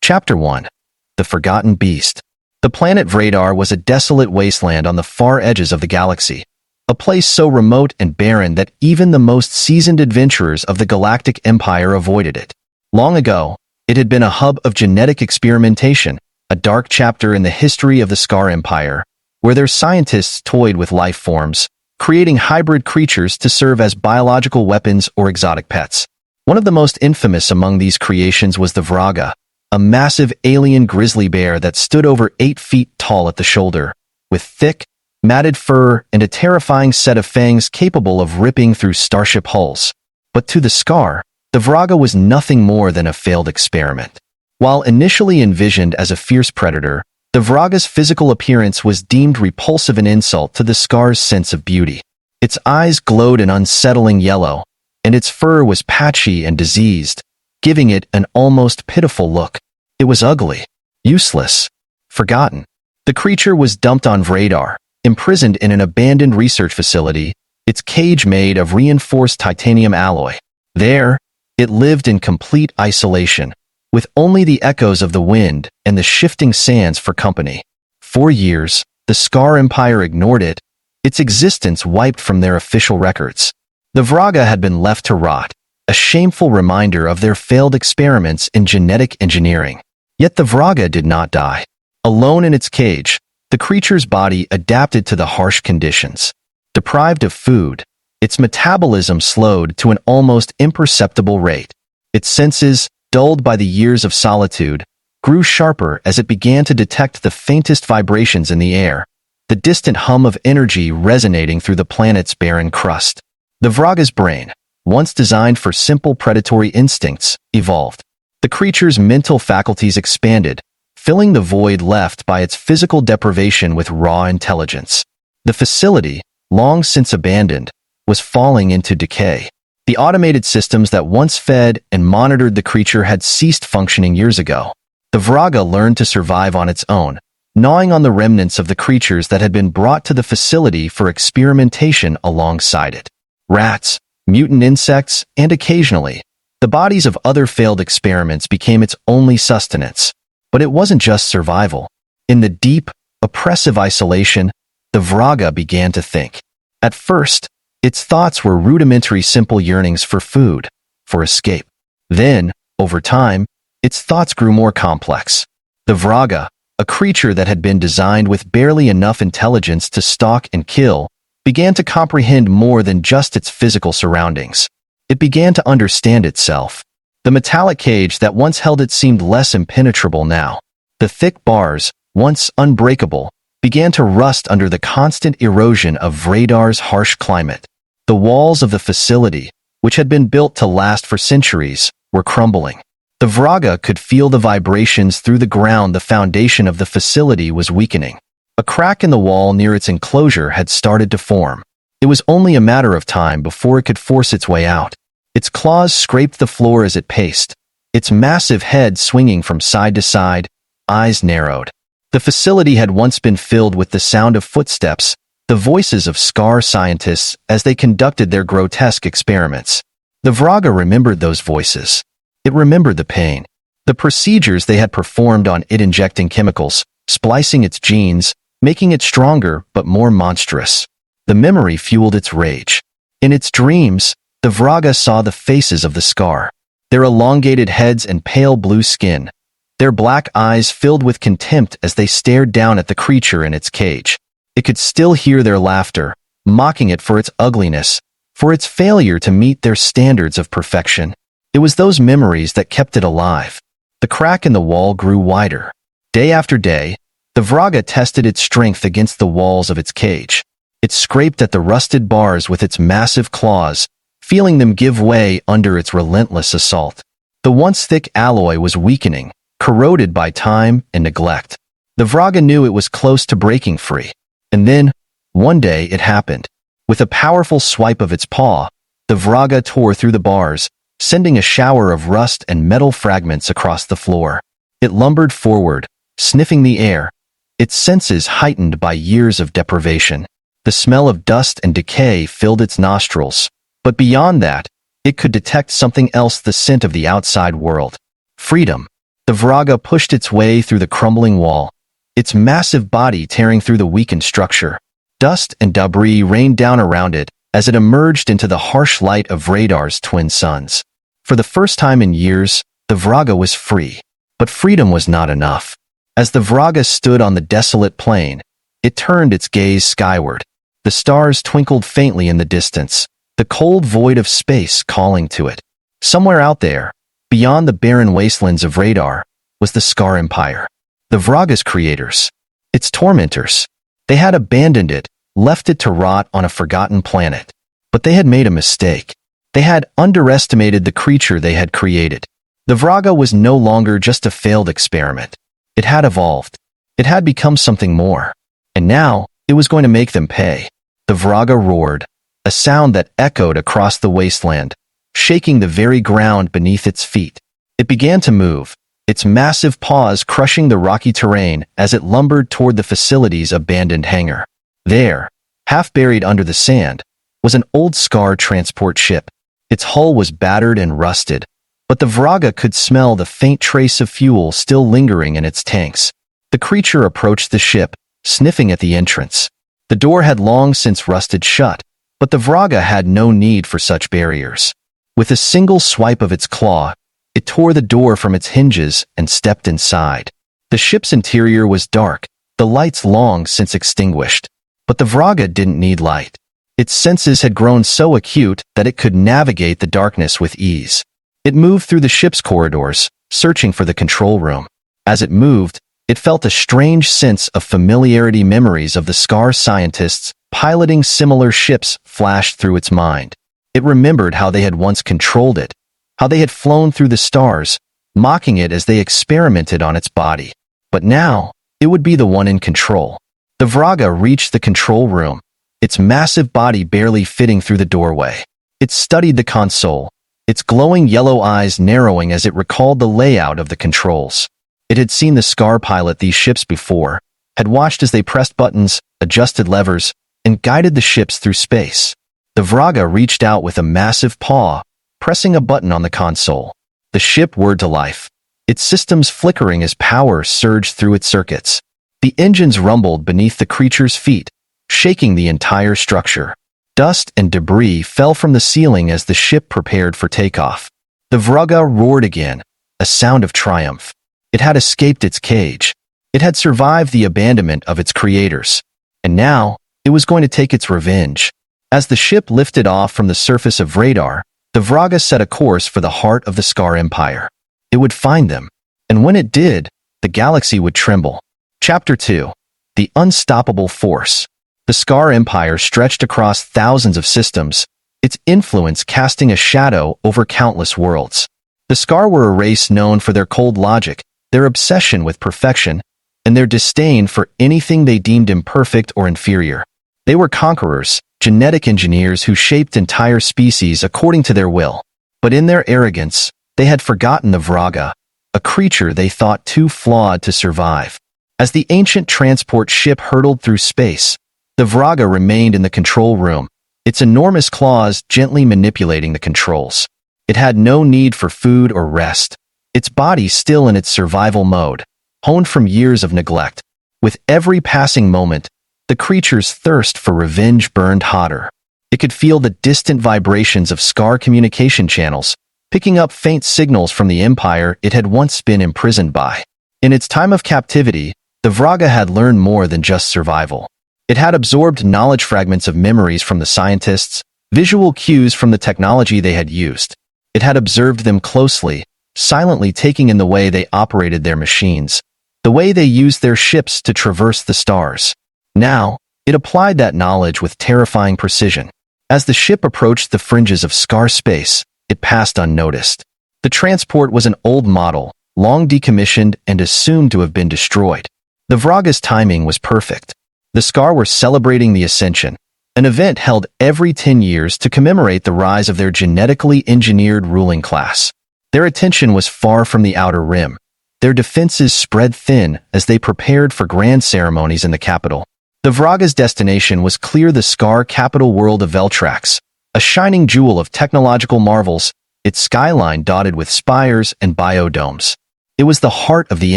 Chapter 1. The Forgotten Beast. The planet Vradar was a desolate wasteland on the far edges of the galaxy, a place so remote and barren that even the most seasoned adventurers of the Galactic Empire avoided it. Long ago, it had been a hub of genetic experimentation, a dark chapter in the history of the Scar Empire, where their scientists toyed with life forms, creating hybrid creatures to serve as biological weapons or exotic pets. One of the most infamous among these creations was the Vraga, a massive alien grizzly bear that stood over 8 feet tall at the shoulder, with thick, matted fur and a terrifying set of fangs capable of ripping through starship hulls. But to the Scar, the Vraga was nothing more than a failed experiment. While initially envisioned as a fierce predator, the Vraga's physical appearance was deemed repulsive and insult to the Scar's sense of beauty. Its eyes glowed an unsettling yellow, and its fur was patchy and diseased, giving it an almost pitiful look. It was ugly, useless, forgotten. The creature was dumped on Vradar, imprisoned in an abandoned research facility, its cage made of reinforced titanium alloy. There, it lived in complete isolation, with only the echoes of the wind and the shifting sands for company. For years, the Scar Empire ignored it, its existence wiped from their official records. The Vraga had been left to rot, a shameful reminder of their failed experiments in genetic engineering. Yet the Vraga did not die. Alone in its cage, the creature's body adapted to the harsh conditions. Deprived of food, its metabolism slowed to an almost imperceptible rate. Its senses, dulled by the years of solitude, grew sharper as it began to detect the faintest vibrations in the air, the distant hum of energy resonating through the planet's barren crust. The Vraga's brain, once designed for simple predatory instincts, evolved. The creature's mental faculties expanded, filling the void left by its physical deprivation with raw intelligence. The facility, long since abandoned, was falling into decay. The automated systems that once fed and monitored the creature had ceased functioning years ago. The Vraga learned to survive on its own, gnawing on the remnants of the creatures that had been brought to the facility for experimentation alongside it. Rats, mutant insects, and occasionally, the bodies of other failed experiments became its only sustenance. But it wasn't just survival. In the deep, oppressive isolation, the Vraga began to think. At first, its thoughts were rudimentary simple yearnings for food, for escape. Then, over time, its thoughts grew more complex. The Vraga, a creature that had been designed with barely enough intelligence to stalk and kill, began to comprehend more than just its physical surroundings. It began to understand itself. The metallic cage that once held it seemed less impenetrable now. The thick bars, once unbreakable, began to rust under the constant erosion of Vradar's harsh climate. The walls of the facility, which had been built to last for centuries, were crumbling. The Vraga could feel the vibrations through the ground. The foundation of the facility was weakening. A crack in the wall near its enclosure had started to form. It was only a matter of time before it could force its way out. Its claws scraped the floor as it paced, its massive head swinging from side to side, eyes narrowed. The facility had once been filled with the sound of footsteps, the voices of Scar scientists as they conducted their grotesque experiments. The Vraga remembered those voices. It remembered the pain, the procedures they had performed on it, injecting chemicals, splicing its genes, making it stronger but more monstrous. The memory fueled its rage. In its dreams, the Vraga saw the faces of the Scar, their elongated heads and pale blue skin, their black eyes filled with contempt as they stared down at the creature in its cage. It could still hear their laughter, mocking it for its ugliness, for its failure to meet their standards of perfection. It was those memories that kept it alive. The crack in the wall grew wider. Day after day, the Vraga tested its strength against the walls of its cage. It scraped at the rusted bars with its massive claws, feeling them give way under its relentless assault. The once thick alloy was weakening, corroded by time and neglect. The Vraga knew it was close to breaking free. And then, one day it happened. With a powerful swipe of its paw, the Vraga tore through the bars, sending a shower of rust and metal fragments across the floor. It lumbered forward, sniffing the air, its senses heightened by years of deprivation. The smell of dust and decay filled its nostrils. But beyond that, it could detect something else, the scent of the outside world. Freedom. The Vraga pushed its way through the crumbling wall, its massive body tearing through the weakened structure. Dust and debris rained down around it as it emerged into the harsh light of Radar's twin suns. For the first time in years, the Vraga was free. But freedom was not enough. As the Vraga stood on the desolate plain, it turned its gaze skyward. The stars twinkled faintly in the distance, the cold void of space calling to it. Somewhere out there, beyond the barren wastelands of Radar, was the Scar Empire. The Vraga's creators, its tormentors. They had abandoned it, left it to rot on a forgotten planet. But they had made a mistake. They had underestimated the creature they had created. The Vraga was no longer just a failed experiment. It had evolved. It had become something more. And now, it was going to make them pay. The Vraga roared, a sound that echoed across the wasteland, shaking the very ground beneath its feet. It began to move, its massive paws crushing the rocky terrain as it lumbered toward the facility's abandoned hangar. There, half buried under the sand, was an old Scar transport ship. Its hull was battered and rusted, but the Vraga could smell the faint trace of fuel still lingering in its tanks. The creature approached the ship, sniffing at the entrance. The door had long since rusted shut, but the Vraga had no need for such barriers. With a single swipe of its claw, it tore the door from its hinges and stepped inside. The ship's interior was dark, the lights long since extinguished. But the Vraga didn't need light. Its senses had grown so acute that it could navigate the darkness with ease. It moved through the ship's corridors, searching for the control room. As it moved, it felt a strange sense of familiarity. Memories of the Scar scientists piloting similar ships flashed through its mind. It remembered how they had once controlled it, how they had flown through the stars, mocking it as they experimented on its body. But now, it would be the one in control. The Vraga reached the control room, its massive body barely fitting through the doorway. It studied the console, its glowing yellow eyes narrowing as it recalled the layout of the controls. It had seen the Scar pilot these ships before, had watched as they pressed buttons, adjusted levers, and guided the ships through space. The Vraga reached out with a massive paw, pressing a button on the console. The ship whirred to life, its systems flickering as power surged through its circuits. The engines rumbled beneath the creature's feet, shaking the entire structure. Dust and debris fell from the ceiling as the ship prepared for takeoff. The Vraga roared again, a sound of triumph. It had escaped its cage. It had survived the abandonment of its creators. And now, it was going to take its revenge. As the ship lifted off from the surface of Radar, the Vraga set a course for the heart of the Scar Empire. It would find them. And when it did, the galaxy would tremble. Chapter 2. The Unstoppable Force. The Scar Empire stretched across thousands of systems, its influence casting a shadow over countless worlds. The Scar were a race known for their cold logic, their obsession with perfection, and their disdain for anything they deemed imperfect or inferior. They were conquerors, genetic engineers who shaped entire species according to their will. But in their arrogance, they had forgotten the Vraga, a creature they thought too flawed to survive. As the ancient transport ship hurtled through space, the Vraga remained in the control room, its enormous claws gently manipulating the controls. It had no need for food or rest, its body still in its survival mode, honed from years of neglect. With every passing moment, the creature's thirst for revenge burned hotter. It could feel the distant vibrations of Scar communication channels, picking up faint signals from the empire it had once been imprisoned by. In its time of captivity, the Vraga had learned more than just survival. It had absorbed knowledge fragments of memories from the scientists, visual cues from the technology they had used. It had observed them closely, silently taking in the way they operated their machines, the way they used their ships to traverse the stars. Now, it applied that knowledge with terrifying precision. As the ship approached the fringes of Scar space, it passed unnoticed. The transport was an old model, long decommissioned and assumed to have been destroyed. The Vraga's timing was perfect. The Scar were celebrating the Ascension, an event held every 10 years to commemorate the rise of their genetically engineered ruling class. Their attention was far from the outer rim. Their defenses spread thin as they prepared for grand ceremonies in the capital. The Vraga's destination was clear: the Scar capital world of Veltrax, a shining jewel of technological marvels, its skyline dotted with spires and biodomes. It was the heart of the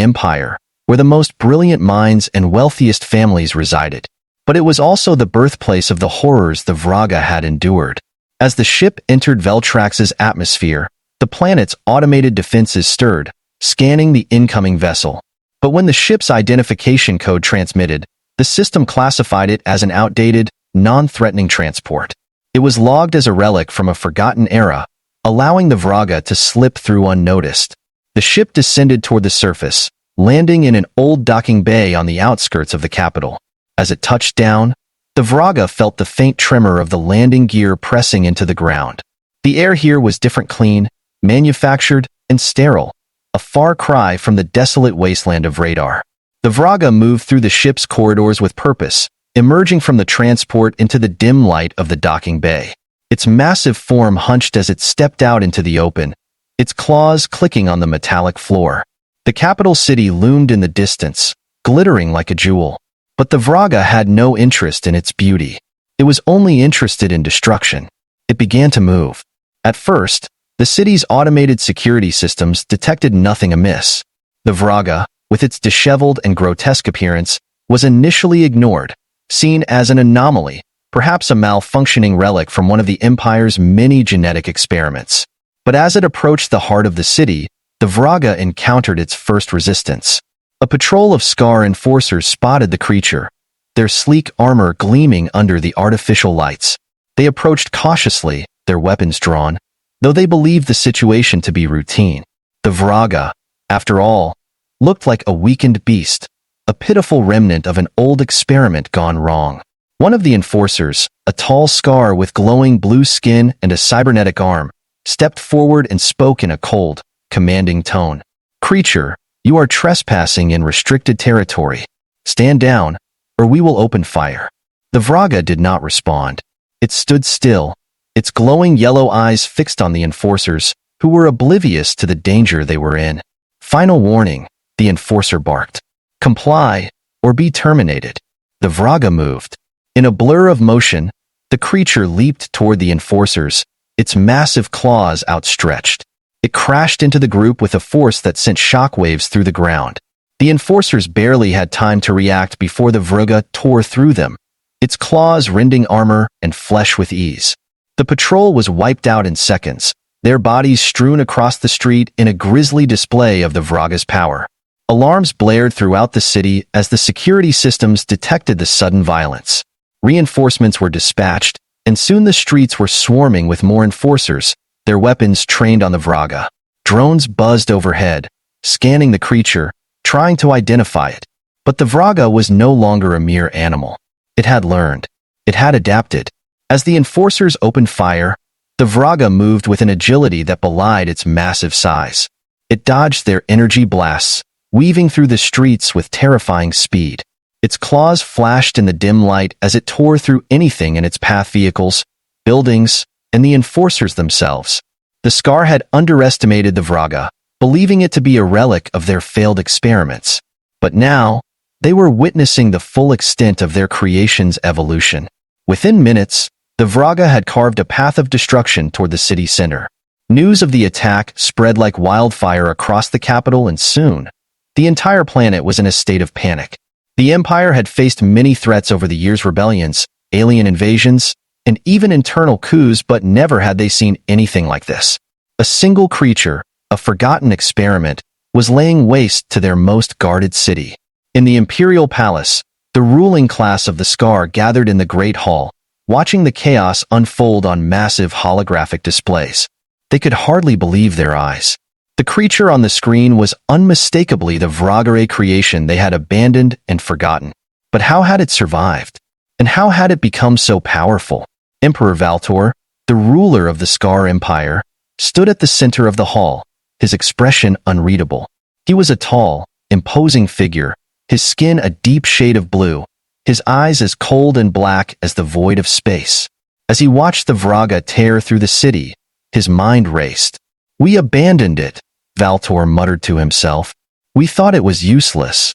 empire, where the most brilliant minds and wealthiest families resided. But it was also the birthplace of the horrors the Vraga had endured. As the ship entered Veltrax's atmosphere, the planet's automated defenses stirred, scanning the incoming vessel. But when the ship's identification code transmitted, the system classified it as an outdated, non-threatening transport. It was logged as a relic from a forgotten era, allowing the Vraga to slip through unnoticed. The ship descended toward the surface, landing in an old docking bay on the outskirts of the capital. As it touched down, the Vraga felt the faint tremor of the landing gear pressing into the ground. The air here was different, clean, manufactured, and sterile, a far cry from the desolate wasteland of radar. The Vraga moved through the ship's corridors with purpose, emerging from the transport into the dim light of the docking bay. Its massive form hunched as it stepped out into the open, its claws clicking on the metallic floor. The capital city loomed in the distance, glittering like a jewel. But the Vraga had no interest in its beauty. It was only interested in destruction. It began to move. At first, the city's automated security systems detected nothing amiss. The Vraga, with its disheveled and grotesque appearance, was initially ignored, seen as an anomaly, perhaps a malfunctioning relic from one of the Empire's many genetic experiments. But as it approached the heart of the city, the Vraga encountered its first resistance. A patrol of Scar enforcers spotted the creature, their sleek armor gleaming under the artificial lights. They approached cautiously, their weapons drawn, though they believed the situation to be routine. The Vraga, after all, looked like a weakened beast, a pitiful remnant of an old experiment gone wrong. One of the enforcers, a tall Scar with glowing blue skin and a cybernetic arm, stepped forward and spoke in a cold, commanding tone. "Creature, you are trespassing in restricted territory. Stand down, or we will open fire." The Vraga did not respond. It stood still, its glowing yellow eyes fixed on the enforcers, who were oblivious to the danger they were in. "Final warning," the enforcer barked. "Comply, or be terminated." The Vraga moved. In a blur of motion, the creature leaped toward the enforcers, its massive claws outstretched. It crashed into the group with a force that sent shockwaves through the ground. The enforcers barely had time to react before the Vraga tore through them, its claws rending armor and flesh with ease. The patrol was wiped out in seconds, their bodies strewn across the street in a grisly display of the Vraga's power. Alarms blared throughout the city as the security systems detected the sudden violence. Reinforcements were dispatched, and soon the streets were swarming with more enforcers, their weapons trained on the Vraga. Drones buzzed overhead, scanning the creature, trying to identify it. But the Vraga was no longer a mere animal. It had learned. It had adapted. As the enforcers opened fire, the Vraga moved with an agility that belied its massive size. It dodged their energy blasts, weaving through the streets with terrifying speed. Its claws flashed in the dim light as it tore through anything in its path: vehicles, buildings, and the enforcers themselves. The Scar had underestimated the Vraga, believing it to be a relic of their failed experiments. But now, they were witnessing the full extent of their creation's evolution. Within minutes, the Vraga had carved a path of destruction toward the city center. News of the attack spread like wildfire across the capital, and soon, the entire planet was in a state of panic. The Empire had faced many threats over the years: rebellions, alien invasions, and even internal coups, but never had they seen anything like this. A single creature, a forgotten experiment, was laying waste to their most guarded city. In the Imperial Palace, the ruling class of the Scar gathered in the Great Hall, watching the chaos unfold on massive holographic displays. They could hardly believe their eyes. The creature on the screen was unmistakably the Vragare creation they had abandoned and forgotten. But how had it survived? And how had it become so powerful? Emperor Valtor, the ruler of the Scar Empire, stood at the center of the hall, his expression unreadable. He was a tall, imposing figure, his skin a deep shade of blue, his eyes as cold and black as the void of space. As he watched the Vraga tear through the city, his mind raced. "We abandoned it," Valtor muttered to himself. "We thought it was useless."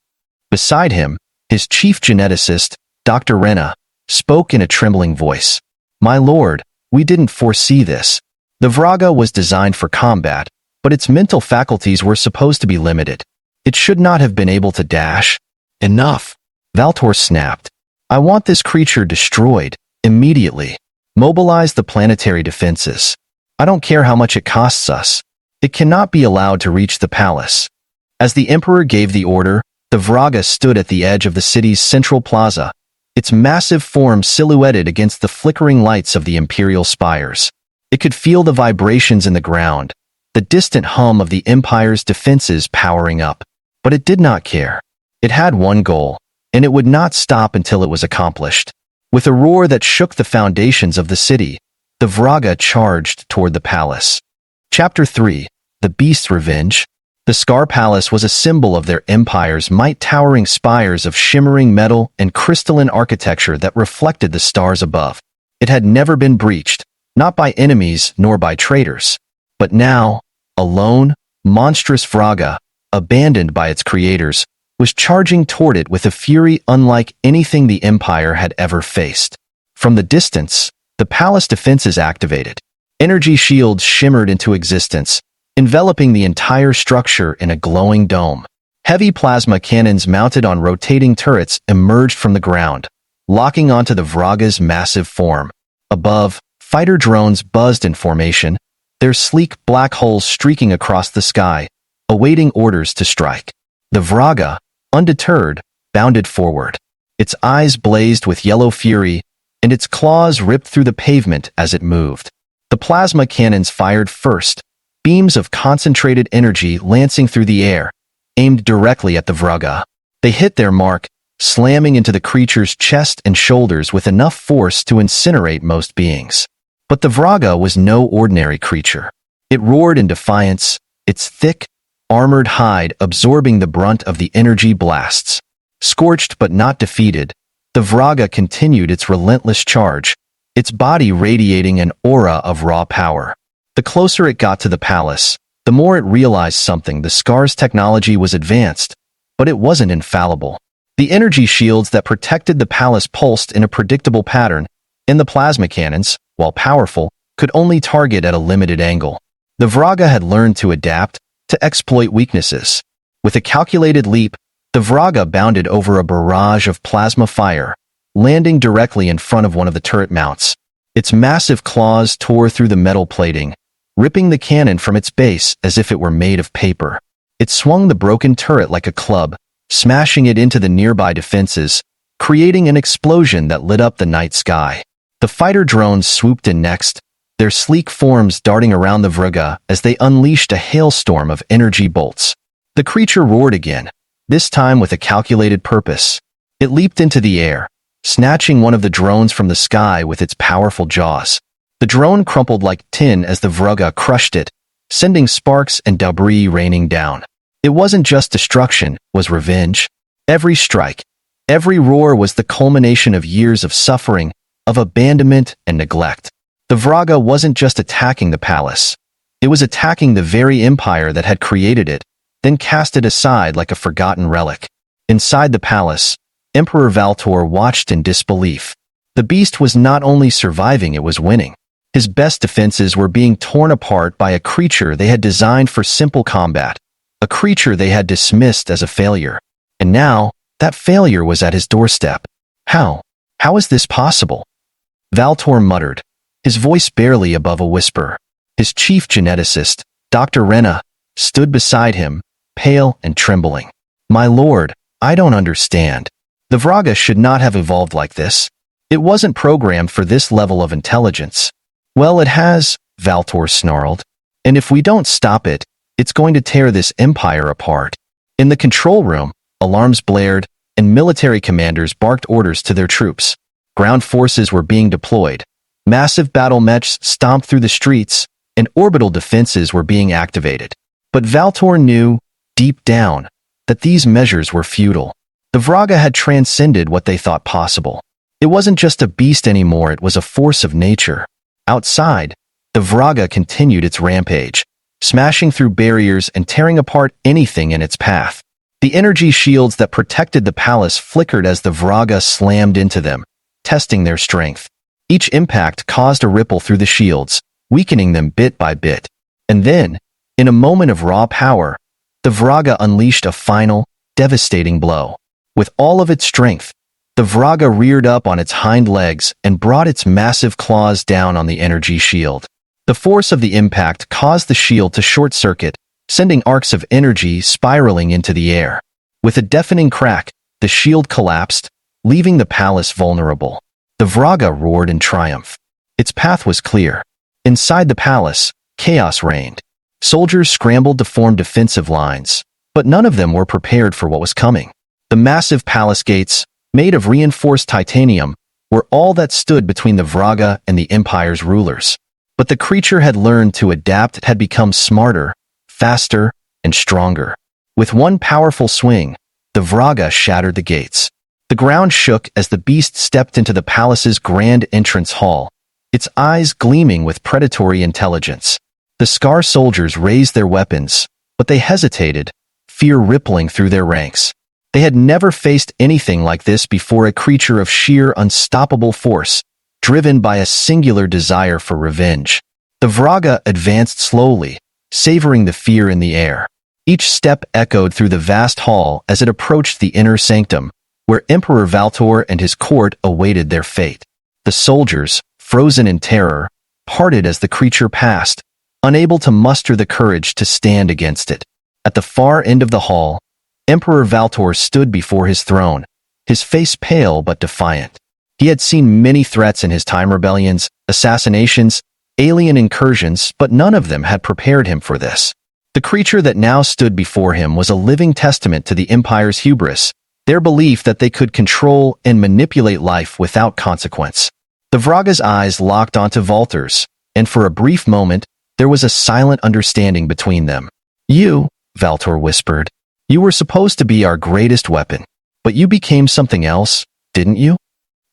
Beside him, his chief geneticist, Dr. Rena, spoke in a trembling voice. "My lord, we didn't foresee this. The Vraga was designed for combat, but its mental faculties were supposed to be limited. It should not have been able to dash. Enough! Valtor snapped. I want this creature destroyed, immediately. Mobilize the planetary defenses. I don't care how much it costs us. It cannot be allowed to reach the palace. As the Emperor gave the order, the Vraga stood at the edge of the city's central plaza, its massive form silhouetted against the flickering lights of the imperial spires. It could feel the vibrations in the ground, the distant hum of the Empire's defenses powering up. But it did not care. It had one goal, and it would not stop until it was accomplished. With a roar that shook the foundations of the city, the Vraga charged toward the palace. Chapter 3. The Beast's Revenge. The Scar Palace was a symbol of their empire's might, towering spires of shimmering metal and crystalline architecture that reflected the stars above. It had never been breached, not by enemies nor by traitors. But now, a lone, monstrous Vraga, abandoned by its creators, was charging toward it with a fury unlike anything the Empire had ever faced. From the distance, the palace defenses activated. Energy shields shimmered into existence, enveloping the entire structure in a glowing dome. Heavy plasma cannons mounted on rotating turrets emerged from the ground, locking onto the Vraga's massive form. Above, fighter drones buzzed in formation, their sleek black holes streaking across the sky, awaiting orders to strike. The Vraga, undeterred, bounded forward. Its eyes blazed with yellow fury, and its claws ripped through the pavement as it moved. The plasma cannons fired first, beams of concentrated energy lancing through the air, aimed directly at the Vraga. They hit their mark, slamming into the creature's chest and shoulders with enough force to incinerate most beings. But the Vraga was no ordinary creature. It roared in defiance, its thick, armored hide absorbing the brunt of the energy blasts. Scorched but not defeated, the Vraga continued its relentless charge, its body radiating an aura of raw power. The closer it got to the palace, the more it realized something. The Scar's technology was advanced, but it wasn't infallible. The energy shields that protected the palace pulsed in a predictable pattern, and the plasma cannons, while powerful, could only target at a limited angle. The Vraga had learned to adapt, to exploit weaknesses. With a calculated leap, the Vraga bounded over a barrage of plasma fire, landing directly in front of one of the turret mounts. Its massive claws tore through the metal plating, ripping the cannon from its base as if it were made of paper. It swung the broken turret like a club, smashing it into the nearby defenses, creating an explosion that lit up the night sky. The fighter drones swooped in next, their sleek forms darting around the Vraga as they unleashed a hailstorm of energy bolts. The creature roared again, this time with a calculated purpose. It leaped into the air, snatching one of the drones from the sky with its powerful jaws. The drone crumpled like tin as the Vraga crushed it, sending sparks and debris raining down. It wasn't just destruction, it was revenge. Every strike, every roar was the culmination of years of suffering, of abandonment and neglect. The Vraga wasn't just attacking the palace. It was attacking the very empire that had created it, then cast it aside like a forgotten relic. Inside the palace, Emperor Valtor watched in disbelief. The beast was not only surviving, it was winning. His best defenses were being torn apart by a creature they had designed for simple combat, a creature they had dismissed as a failure. And now, that failure was at his doorstep. How? How is this possible? Valtor muttered, his voice barely above a whisper. His chief geneticist, Dr. Rena, stood beside him, pale and trembling. My lord, I don't understand. The Vraga should not have evolved like this. It wasn't programmed for this level of intelligence. Well, it has, Valtor snarled. And if we don't stop it, it's going to tear this empire apart. In the control room, alarms blared, and military commanders barked orders to their troops. Ground forces were being deployed. Massive battle mechs stomped through the streets, and orbital defenses were being activated. But Valtor knew, deep down, that these measures were futile. The Vraga had transcended what they thought possible. It wasn't just a beast anymore, it was a force of nature. Outside, the Vraga continued its rampage, smashing through barriers and tearing apart anything in its path. The energy shields that protected the palace flickered as the Vraga slammed into them, testing their strength. Each impact caused a ripple through the shields, weakening them bit by bit. And then, In a moment of raw power, the Vraga unleashed a final, devastating blow. With all of its strength, the Vraga reared up on its hind legs and brought its massive claws down on the energy shield. The force of the impact caused the shield to short-circuit, sending arcs of energy spiraling into the air. With a deafening crack, the shield collapsed, leaving the palace vulnerable. The Vraga roared in triumph. Its path was clear. Inside the palace, chaos reigned. Soldiers scrambled to form defensive lines, but none of them were prepared for what was coming. The massive palace gates, made of reinforced titanium, were all that stood between the Vraga and the Empire's rulers. But the creature had learned to adapt. It had become smarter, faster, and stronger. With one powerful swing, the Vraga shattered the gates. The ground shook as the beast stepped into the palace's grand entrance hall, its eyes gleaming with predatory intelligence. The Scar soldiers raised their weapons, but they hesitated, fear rippling through their ranks. They had never faced anything like this before, a creature of sheer unstoppable force, driven by a singular desire for revenge. The Vraga advanced slowly, savoring the fear in the air. Each step echoed through the vast hall as it approached the inner sanctum, where Emperor Valtor and his court awaited their fate. The soldiers, frozen in terror, parted as the creature passed, unable to muster the courage to stand against it. At the far end of the hall, Emperor Valtor stood before his throne, his face pale but defiant. He had seen many threats in his time: rebellions, assassinations, alien incursions, but none of them had prepared him for this. The creature that now stood before him was a living testament to the Empire's hubris, their belief that they could control and manipulate life without consequence. The Vraga's eyes locked onto Valtor's, and for a brief moment, there was a silent understanding between them. "You," Valtor whispered, "you were supposed to be our greatest weapon, but you became something else, didn't you?"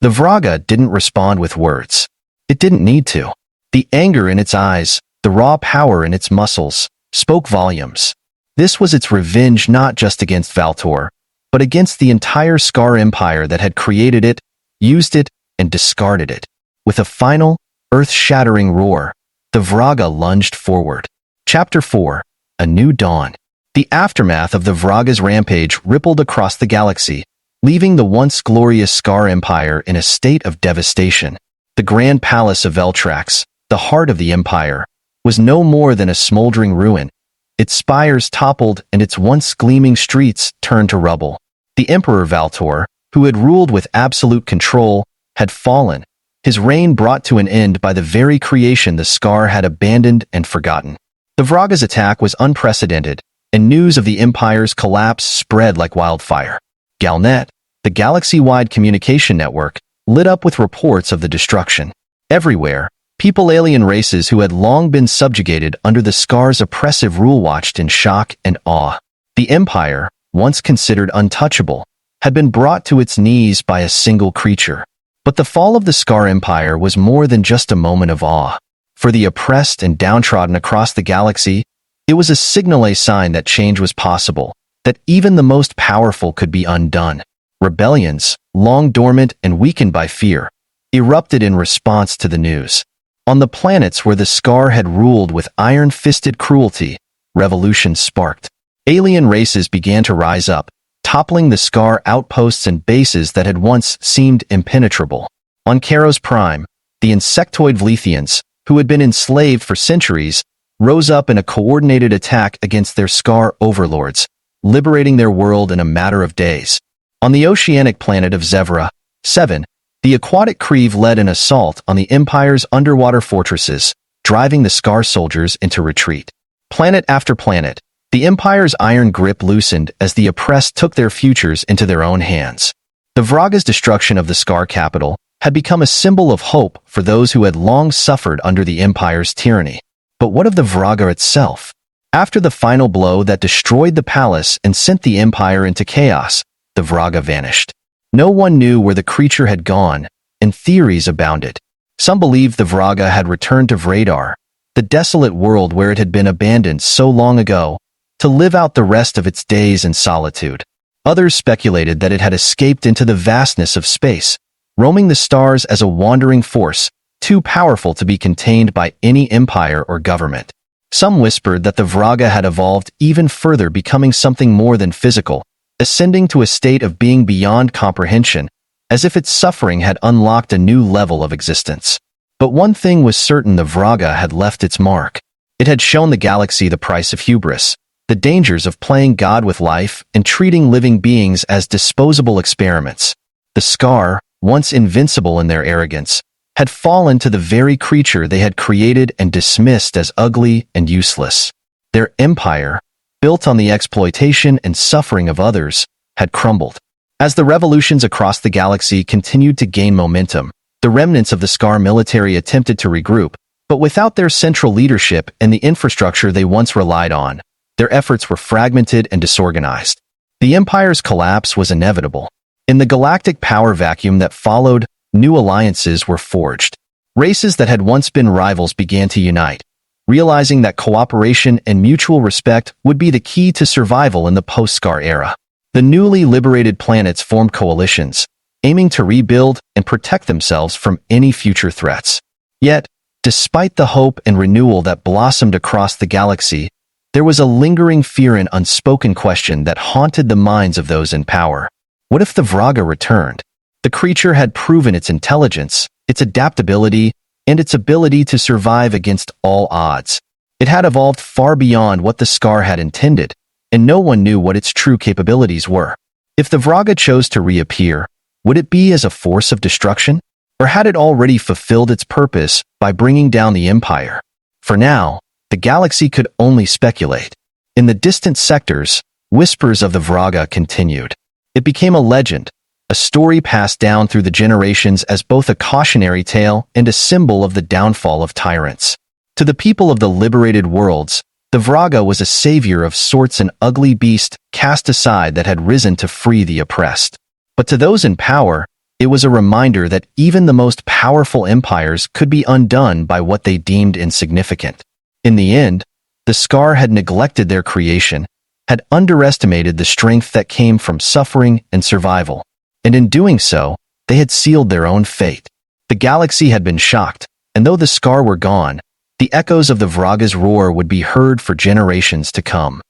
The Vraga didn't respond with words. It didn't need to. The anger in its eyes, the raw power in its muscles, spoke volumes. This was its revenge, not just against Valtor, but against the entire Scar Empire that had created it, used it, and discarded it. With a final, earth-shattering roar, the Vraga lunged forward. Chapter 4: A New Dawn. The aftermath of the Vraga's rampage rippled across the galaxy, leaving the once glorious Scar Empire in a state of devastation. The Grand Palace of Veltrax, the heart of the Empire, was no more than a smoldering ruin. Its spires toppled and its once gleaming streets turned to rubble. The Emperor Valtor, who had ruled with absolute control, had fallen, his reign brought to an end by the very creation the Scar had abandoned and forgotten. The Vraga's attack was unprecedented, and news of the Empire's collapse spread like wildfire. Galnet, the galaxy-wide communication network, lit up with reports of the destruction. Everywhere, alien races who had long been subjugated under the Scar's oppressive rule watched in shock and awe. The Empire, once considered untouchable, had been brought to its knees by a single creature. But the fall of the Scar Empire was more than just a moment of awe. For the oppressed and downtrodden across the galaxy, it was a signal, a sign that change was possible, that even the most powerful could be undone. Rebellions, long dormant and weakened by fear, erupted in response to the news. On the planets where the Scar had ruled with iron-fisted cruelty, revolutions sparked. Alien races began to rise up, toppling the Scar outposts and bases that had once seemed impenetrable. On Karos Prime, the insectoid Vlethians, who had been enslaved for centuries, rose up in a coordinated attack against their Scar overlords, liberating their world in a matter of days. On the oceanic planet of Zevra 7, the aquatic Creve led an assault on the Empire's underwater fortresses, driving the Scar soldiers into retreat. Planet after planet, the Empire's iron grip loosened as the oppressed took their futures into their own hands. The Vraga's destruction of the Scar capital had become a symbol of hope for those who had long suffered under the Empire's tyranny. But what of the Vraga itself? After the final blow that destroyed the palace and sent the Empire into chaos, the Vraga vanished. No one knew where the creature had gone, and theories abounded. Some believed the Vraga had returned to Vradar, the desolate world where it had been abandoned so long ago, to live out the rest of its days in solitude. Others speculated that it had escaped into the vastness of space, roaming the stars as a wandering force, too powerful to be contained by any empire or government. Some whispered that the Vraga had evolved even further, becoming something more than physical, ascending to a state of being beyond comprehension, as if its suffering had unlocked a new level of existence. But one thing was certain: the Vraga had left its mark. It had shown the galaxy the price of hubris, the dangers of playing God with life and treating living beings as disposable experiments. The Scar, once invincible in their arrogance, had fallen to the very creature they had created and dismissed as ugly and useless. Their empire, built on the exploitation and suffering of others, had crumbled. As the revolutions across the galaxy continued to gain momentum, the remnants of the Scar military attempted to regroup, but without their central leadership and the infrastructure they once relied on, their efforts were fragmented and disorganized. The Empire's collapse was inevitable. In the galactic power vacuum that followed, new alliances were forged. Races that had once been rivals began to unite, realizing that cooperation and mutual respect would be the key to survival in the post-Scar era. The newly liberated planets formed coalitions, aiming to rebuild and protect themselves from any future threats. Yet, despite the hope and renewal that blossomed across the galaxy, there was a lingering fear and unspoken question that haunted the minds of those in power. What if the Vraga returned? The creature had proven its intelligence, its adaptability, and its ability to survive against all odds. It had evolved far beyond what the Scar had intended, and no one knew what its true capabilities were. If the Vraga chose to reappear, would it be as a force of destruction? Or had it already fulfilled its purpose by bringing down the Empire? For now, the galaxy could only speculate. In the distant sectors, whispers of the Vraga continued. It became a legend, a story passed down through the generations as both a cautionary tale and a symbol of the downfall of tyrants. To the people of the liberated worlds, the Vraga was a savior of sorts, an ugly beast cast aside that had risen to free the oppressed. But to those in power, it was a reminder that even the most powerful empires could be undone by what they deemed insignificant. In the end, the Scar had neglected their creation, had underestimated the strength that came from suffering and survival, and in doing so, they had sealed their own fate. The galaxy had been shocked, and though the Scar were gone, the echoes of the Vraga's roar would be heard for generations to come.